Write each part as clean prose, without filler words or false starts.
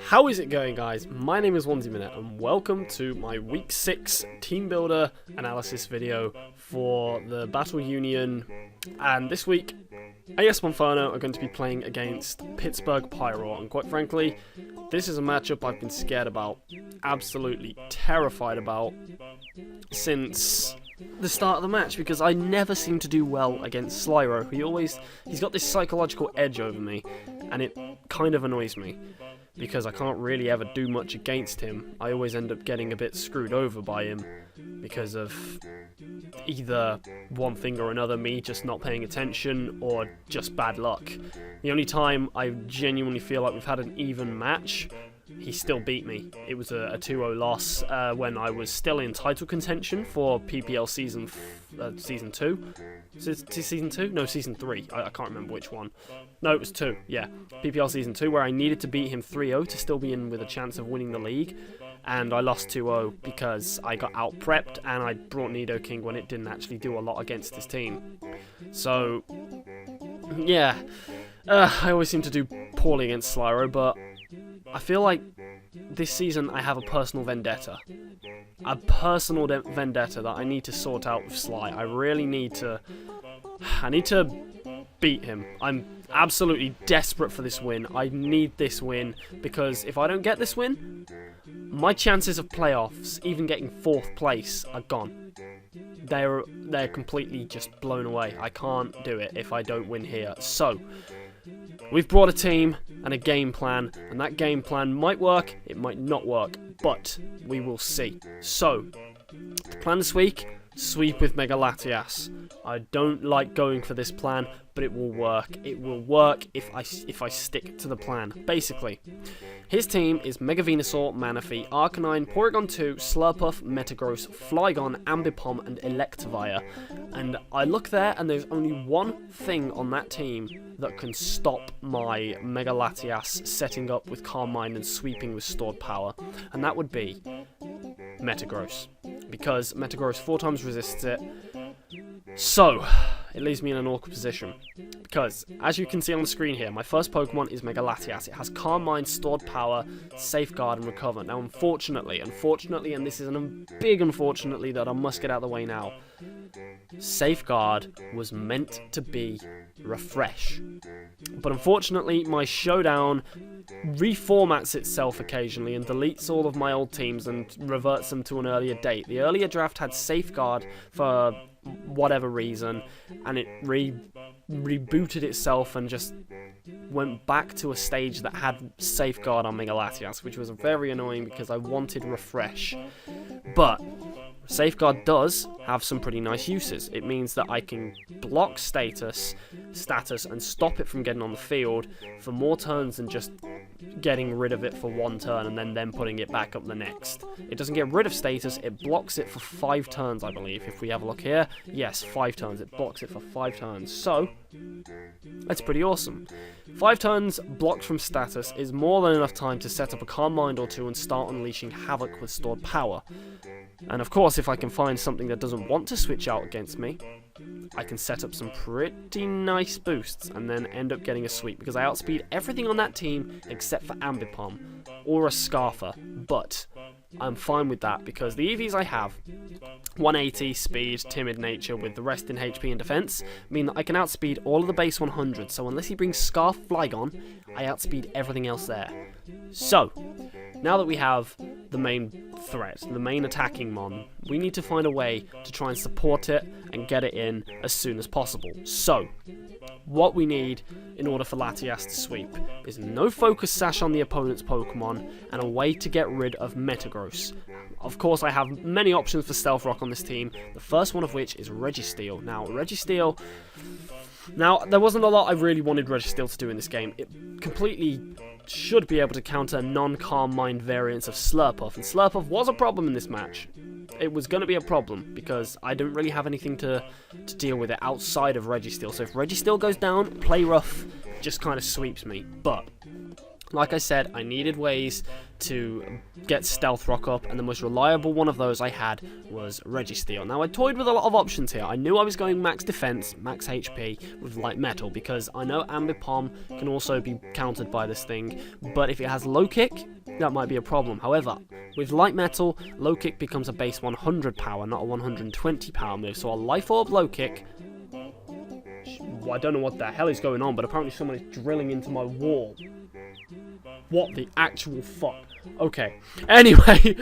How is it going, guys? My name is Minute, and welcome to my Week 6 TeamBuilder analysis video for the Battle Union. And this week, AS Monferno are going to be playing against Pittsburgh Pyroars, and quite frankly, this is a matchup I've been scared about, absolutely terrified about, since the start of the match, because I never seem to do well against Slyroh. He's got this psychological edge over me, and it kind of annoys me, because I can't really ever do much against him. I always end up getting a bit screwed over by him, because of either one thing or another, me just not paying attention, or just bad luck. The only time I genuinely feel like we've had an even match, he still beat me. It was a 2-0 loss when I was still in title contention for PPL season 2. Season 2? No, season 3. I can't remember which one. No, it was 2. Yeah, PPL season 2, where I needed to beat him 3-0 to still be in with a chance of winning the league. And I lost 2-0 because I got out-prepped and I brought Nidoking when it didn't actually do a lot against his team. So, yeah, I always seem to do poorly against Slyroh, but I feel like this season I have a personal vendetta. A personal vendetta that I need to sort out with Sly. I really need to... I need to beat him. I'm absolutely desperate for this win. I need this win, because if I don't get this win, my chances of playoffs, even getting 4th place, are gone. They're completely just blown away. I can't do it if I don't win here. So, we've brought a team and a game plan, and that game plan might work, it might not work, but we will see. So, the plan this week, sweep with Mega Latias. I don't like going for this plan, but it will work. It will work if I stick to the plan. Basically, his team is Mega Venusaur, Manaphy, Arcanine, Porygon 2, Slurpuff, Metagross, Flygon, Ambipom, and Electivire. And I look there, and there's only one thing on that team that can stop my Mega Latias setting up with Calm Mind and sweeping with Stored Power, and that would be Metagross, because Metagross 4 times resists it. So, it leaves me in an awkward position, because, as you can see on the screen here, my first Pokemon is Mega Latias. It has Calm Mind, Stored Power, Safeguard, and Recover. Now, unfortunately, and this is a big unfortunately that I must get out of the way now, Safeguard was meant to be Refresh. But unfortunately, my Showdown reformats itself occasionally and deletes all of my old teams and reverts them to an earlier date. The earlier draft had Safeguard for whatever reason, and it rebooted itself and just went back to a stage that had Safeguard on Mega Latias, which was very annoying because I wanted Refresh. But Safeguard does have some pretty nice uses. It means that I can block status, and stop it from getting on the field for more turns than just getting rid of it for 1 turn and then putting it back up the next. It doesn't get rid of status, it blocks it for 5 turns, I believe. If we have a look here, yes, 5 turns. It blocks it for 5 turns. So, that's pretty awesome. 5 turns blocked from status is more than enough time to set up a Calm Mind or 2 and start unleashing havoc with Stored Power. And of course, if I can find something that doesn't want to switch out against me, I can set up some pretty nice boosts and then end up getting a sweep, because I outspeed everything on that team except for Ambipom or a Scarfer. But I'm fine with that, because the EVs I have, 180, speed, timid nature with the rest in HP and defense, mean that I can outspeed all of the base 100, so unless he brings Scarf Flygon, I outspeed everything else there. So, now that we have the main threat, the main attacking mon, we need to find a way to try and support it and get it in as soon as possible. So, what we need in order for Latias to sweep is no focus sash on the opponent's Pokemon and a way to get rid of Metagross. Of course, I have many options for Stealth Rock on this team, the first one of which is Registeel. Now, there wasn't a lot I really wanted Registeel to do in this game. It completely should be able to counter non-Calm Mind variants of Slurpuff, and Slurpuff was a problem in this match. It was going to be a problem, because I didn't really have anything to deal with it outside of Registeel. So if Registeel goes down, Play Rough just kind of sweeps me. But Like I said, I needed ways to get Stealth Rock up, and the most reliable one of those I had was Registeel. Now, I toyed with a lot of options here. I knew I was going max defense, max HP with Light Metal, because I know Ambipom can also be countered by this thing, but if it has Low Kick, that might be a problem. However, with Light Metal, Low Kick becomes a base 100 power, not a 120 power move, so a Life Orb Low Kick... Well, I don't know what the hell is going on, but apparently someone is drilling into my wall. What the actual fuck? Okay. Anyway,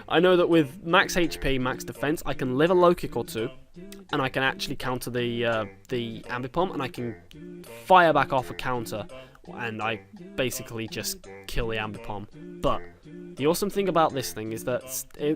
I know that with max HP, max defense, I can live a low kick or two, and I can actually counter the Ambipom, and I can fire back off a counter, and I basically just kill the Ambipom. But the awesome thing about this thing is that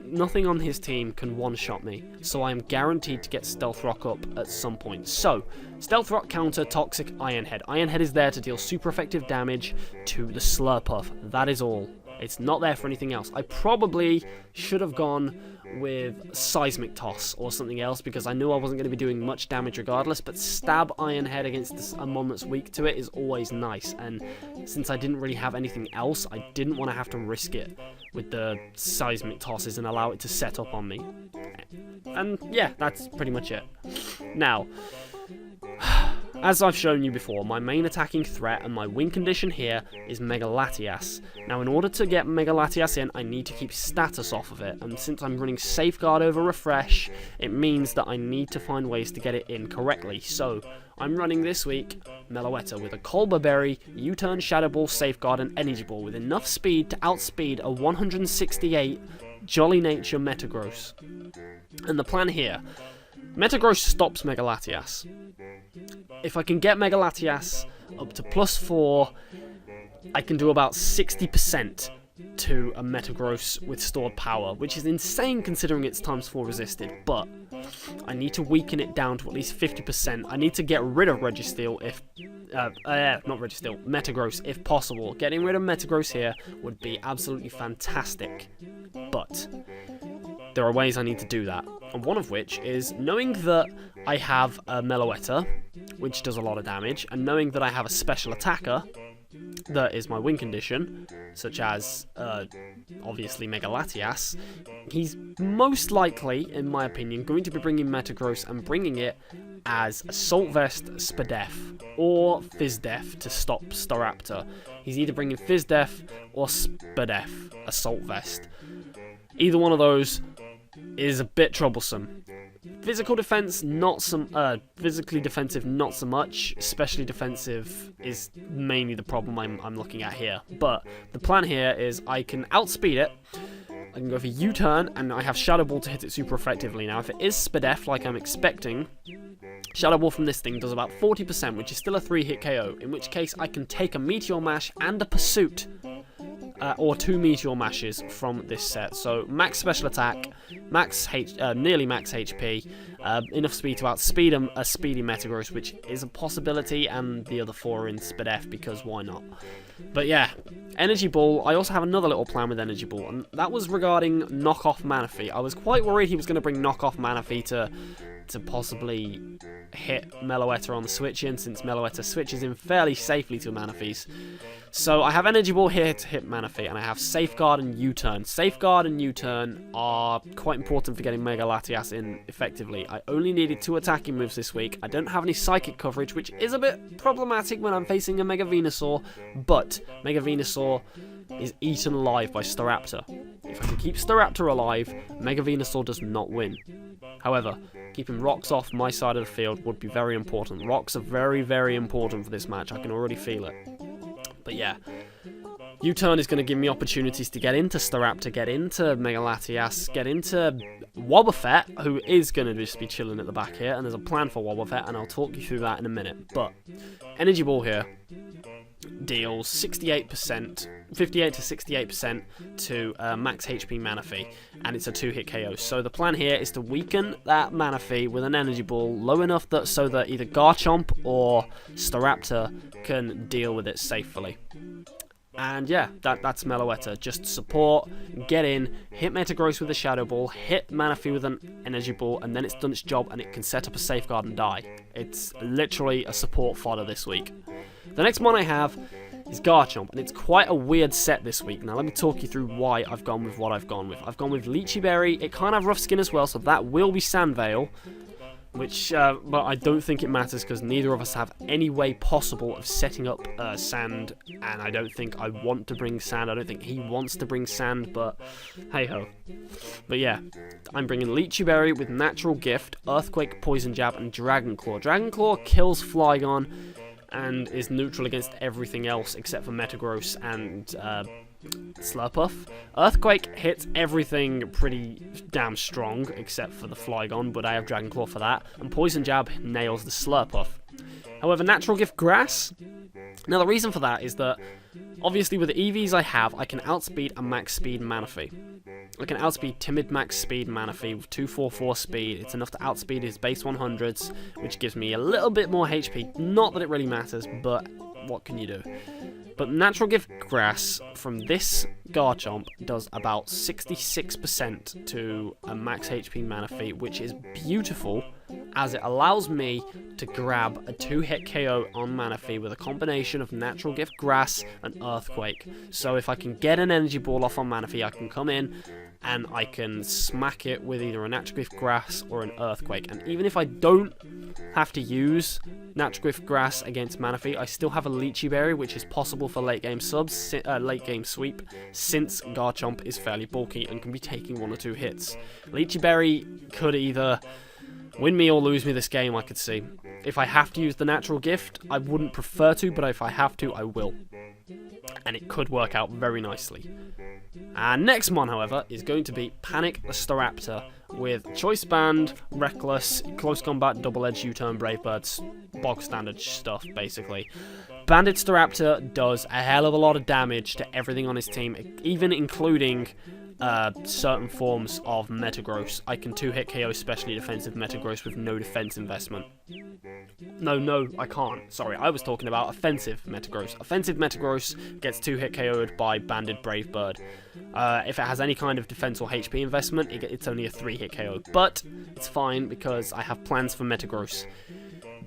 nothing on his team can one-shot me, so I am guaranteed to get Stealth Rock up at some point. So, Stealth Rock counter Toxic Iron Head. Iron Head is there to deal super effective damage to the Slurpuff. That is all. It's not there for anything else. I probably should have gone with Seismic Toss or something else, because I knew I wasn't going to be doing much damage regardless, but Stab Iron Head against a mon that's weak to it is always nice, and since I didn't really have anything else, I didn't want to have to risk it with the Seismic Tosses and allow it to set up on me. And yeah, that's pretty much it. Now, as I've shown you before, my main attacking threat and my win condition here is Mega Latias. Now, in order to get Mega Latias in, I need to keep status off of it, and since I'm running Safeguard over Refresh, it means that I need to find ways to get it in correctly. So, I'm running this week Meloetta with a Colbur Berry, U-Turn, Shadow Ball, Safeguard, and Energy Ball with enough speed to outspeed a 168 Jolly Nature Metagross. And the plan here, Metagross stops Mega Latias. If I can get Mega Latias up to +4, I can do about 60% to a Metagross with stored power, which is insane considering it's ×4 resisted, but I need to weaken it down to at least 50%. I need to get rid of Registeel Metagross if possible. Getting rid of Metagross here would be absolutely fantastic, but there are ways I need to do that, and one of which is knowing that I have a Meloetta, which does a lot of damage, and knowing that I have a special attacker that is my win condition, such as, obviously, Mega Latias. He's most likely, in my opinion, going to be bringing Metagross and bringing it as Assault Vest Spadef or Fizdef to stop Staraptor. He's either bringing Fizdef or Spadef Assault Vest. Either one of those is a bit troublesome. Physical defense, physically defensive, not so much. Especially defensive is mainly the problem I'm looking at here. But the plan here is I can outspeed it. I can go for U-turn, and I have Shadow Ball to hit it super effectively. Now, if it is Spadef, like I'm expecting, Shadow Ball from this thing does about 40%, which is still a 3-hit KO, in which case I can take a Meteor Mash and a Pursuit, or 2 Meteor Mashes from this set. So, max special attack, nearly max HP, enough speed to outspeed a speedy Metagross, which is a possibility, and the other 4 are in Spadef, because why not? But yeah, Energy Ball, I also have another little plan with Energy Ball, and that was regarding Knockoff Manaphy. I was quite worried he was going to bring Knockoff Manaphy to possibly hit Meloetta on the switch-in, since Meloetta switches in fairly safely to Manaphy's. So I have Energy Ball here to hit Manaphy, and I have Safeguard and U-Turn. Safeguard and U-Turn are quite important for getting Mega Latias in effectively. I only needed 2 attacking moves this week. I don't have any Psychic coverage, which is a bit problematic when I'm facing a Mega Venusaur, but Mega Venusaur is eaten alive by Staraptor. If I can keep Staraptor alive, Mega Venusaur does not win. However, keeping rocks off my side of the field would be very important. Rocks are very, very important for this match. I can already feel it. But yeah, U-turn is going to give me opportunities to get into Staraptor, get into Mega Latias, get into Wobbuffet, who is going to just be chilling at the back here, and there's a plan for Wobbuffet, and I'll talk you through that in a minute. But Energy Ball here deals 58%, 58 to 68% to max HP Manaphy, and it's a 2-hit KO. So the plan here is to weaken that Manaphy with an Energy Ball low enough so that either Garchomp or Staraptor can deal with it safely. And yeah, that's Meloetta. Just support, get in, hit Metagross with a Shadow Ball, hit Manaphy with an Energy Ball, and then it's done its job and it can set up a Safeguard and die. It's literally a support fodder this week. The next mon I have is Garchomp, and it's quite a weird set this week. Now let me talk you through why I've gone with what I've gone with. I've gone with Lychee Berry. It can't have Rough Skin as well, so that will be Sandvale, which, but I don't think it matters because neither of us have any way possible of setting up sand, and I don't think I want to bring sand. I don't think he wants to bring sand, but hey-ho. But yeah, I'm bringing Lychee Berry with Natural Gift, Earthquake, Poison Jab, and Dragon Claw. Dragon Claw kills Flygon and is neutral against everything else except for Metagross and Slurpuff. Earthquake hits everything pretty damn strong except for the Flygon, but I have Dragon Claw for that. And Poison Jab nails the Slurpuff. However, Natural Gift Grass. Now the reason for that is that obviously with the EVs I have, I can outspeed a max speed Manaphy. I can outspeed Timid max speed Manaphy with 244 speed. It's enough to outspeed his base 100s, which gives me a little bit more HP. Not that it really matters, but what can you do? But Natural Gift Grass from this Garchomp does about 66% to a max HP Manaphy, which is beautiful as it allows me to grab a 2-hit KO on Manaphy with a combination of Natural Gift Grass and Earthquake. So if I can get an Energy Ball off on Manaphy, I can come in and I can smack it with either a Natural Gift Grass or an Earthquake. And even if I don't have to use Natural Gift Grass against Manaphy, I still have a Lychee Berry, which is possible for late game subs, late game sweep, since Garchomp is fairly bulky and can be taking 1 or 2 hits. Lychee Berry could either win me or lose me this game, I could see. If I have to use the Natural Gift, I wouldn't prefer to, but if I have to, I will. And it could work out very nicely. And next mon, however, is going to be Panic the Staraptor with Choice Band, Reckless, Close Combat, Double Edge, U-Turn, Brave Birds, bog standard stuff, basically. Banded Staraptor does a hell of a lot of damage to everything on his team, even including certain forms of Metagross. I can 2-hit KO especially defensive Metagross with no defense investment. No, I can't. Sorry, I was talking about offensive Metagross. Offensive Metagross gets 2-hit KO'd by Banded Brave Bird. If it has any kind of defense or HP investment, it's only a 3-hit KO. But it's fine because I have plans for Metagross.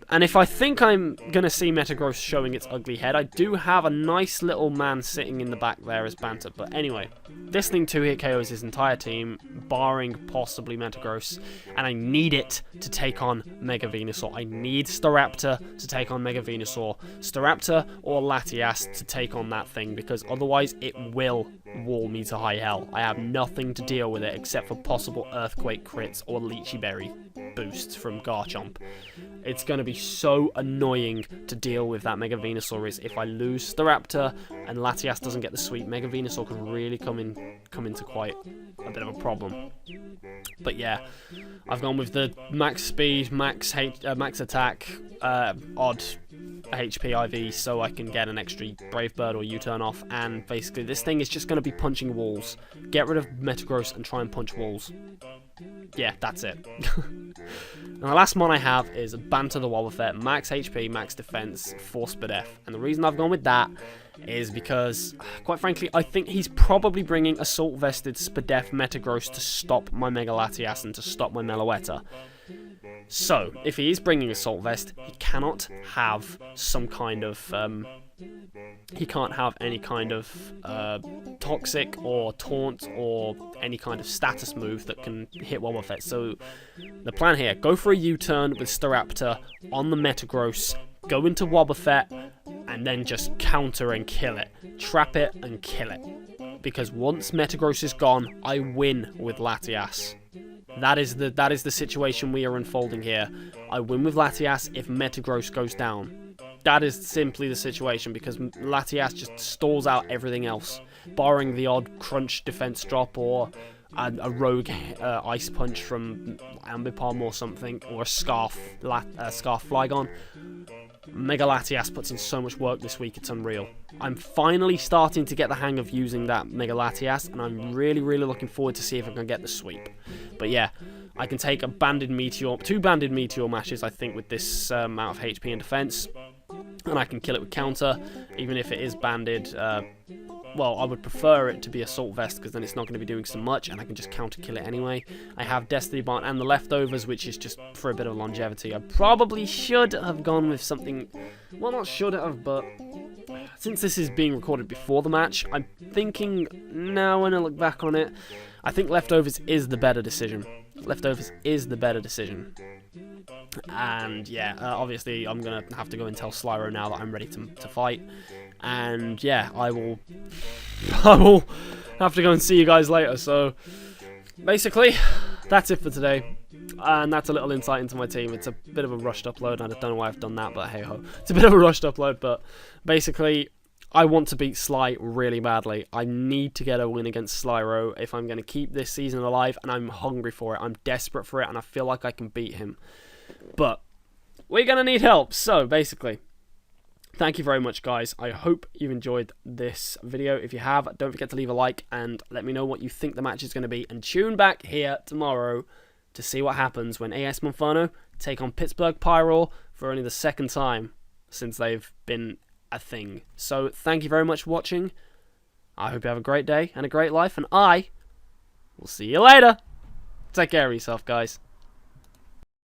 And if I think I'm going to see Metagross showing its ugly head, I do have a nice little man sitting in the back there as banter. But anyway, this thing 2-hit KOs his entire team, barring possibly Metagross, and I need it to take on Mega Venusaur. I need Staraptor to take on Mega Venusaur, Staraptor or Latias to take on that thing, because otherwise it will wall me to high hell. I have nothing to deal with it except for possible Earthquake crits or Lychee Berry boosts from Garchomp. It's going to be so annoying to deal with that Mega Venusaur is if I lose Staraptor and Latias doesn't get the sweep, Mega Venusaur can really come into quite a bit of a problem. But yeah, I've gone with the max speed, max attack, odd HP IV so I can get an extra Brave Bird or U-turn off, and basically this thing is just going to be punching walls. Get rid of Metagross and try and punch walls. Yeah, that's it. And the last mon I have is Banter the Wobbuffet, max HP, max defense, 4 Spadef. And the reason I've gone with that is because, quite frankly, I think he's probably bringing Assault Vested Spadef Metagross to stop my Mega Latias and to stop my Meloetta. So, if he is bringing Assault Vest, he cannot have some kind of, he can't have any kind of Toxic or Taunt or any kind of status move that can hit Wobbuffet. So, the plan here, go for a U-turn with Staraptor on the Metagross, go into Wobbuffet, and then just counter and kill it. Trap it and kill it. Because once Metagross is gone, I win with Latias. That is the situation we are unfolding here. I win with Latias if Metagross goes down. That is simply the situation because Latias just stalls out everything else, barring the odd crunch defense drop or a rogue ice punch from Ambipom or something, or a Scarf Flygon. Mega Latias puts in so much work this week, it's unreal. I'm finally starting to get the hang of using that Mega Latias, and I'm really looking forward to see if I can get the sweep. But yeah, I can take a Banded Meteor, 2 Banded Meteor matches, I think, with this amount of HP and defense, and I can kill it with counter, even if it is banded. Well, I would prefer it to be Assault Vest because then it's not going to be doing so much and I can just counter kill it anyway. I have Destiny Bond and the Leftovers, which is just for a bit of longevity. I probably should have gone with something, well, not should have, but since this is being recorded before the match, I'm thinking now when I look back on it, I think leftovers is the better decision. Leftovers is the better decision. And yeah, obviously I'm going to have to go and tell Slyroh now that I'm ready to fight. And yeah, I will have to go and see you guys later. So basically, that's it for today. And that's a little insight into my team. It's a bit of a rushed upload, and I don't know why I've done that, but hey ho. It's a bit of a rushed upload, but basically, I want to beat Sly really badly. I need to get a win against Slyroh if I'm going to keep this season alive, and I'm hungry for it. I'm desperate for it, and I feel like I can beat him. But we're going to need help. So basically, thank you very much, guys. I hope you enjoyed this video. If you have, don't forget to leave a like and let me know what you think the match is going to be. And tune back here tomorrow to see what happens when AS Monferno take on Pittsburgh Pyroars for only the second time since they've been a thing. So thank you very much for watching. I hope you have a great day and a great life, and I will see you later. Take care of yourself, guys.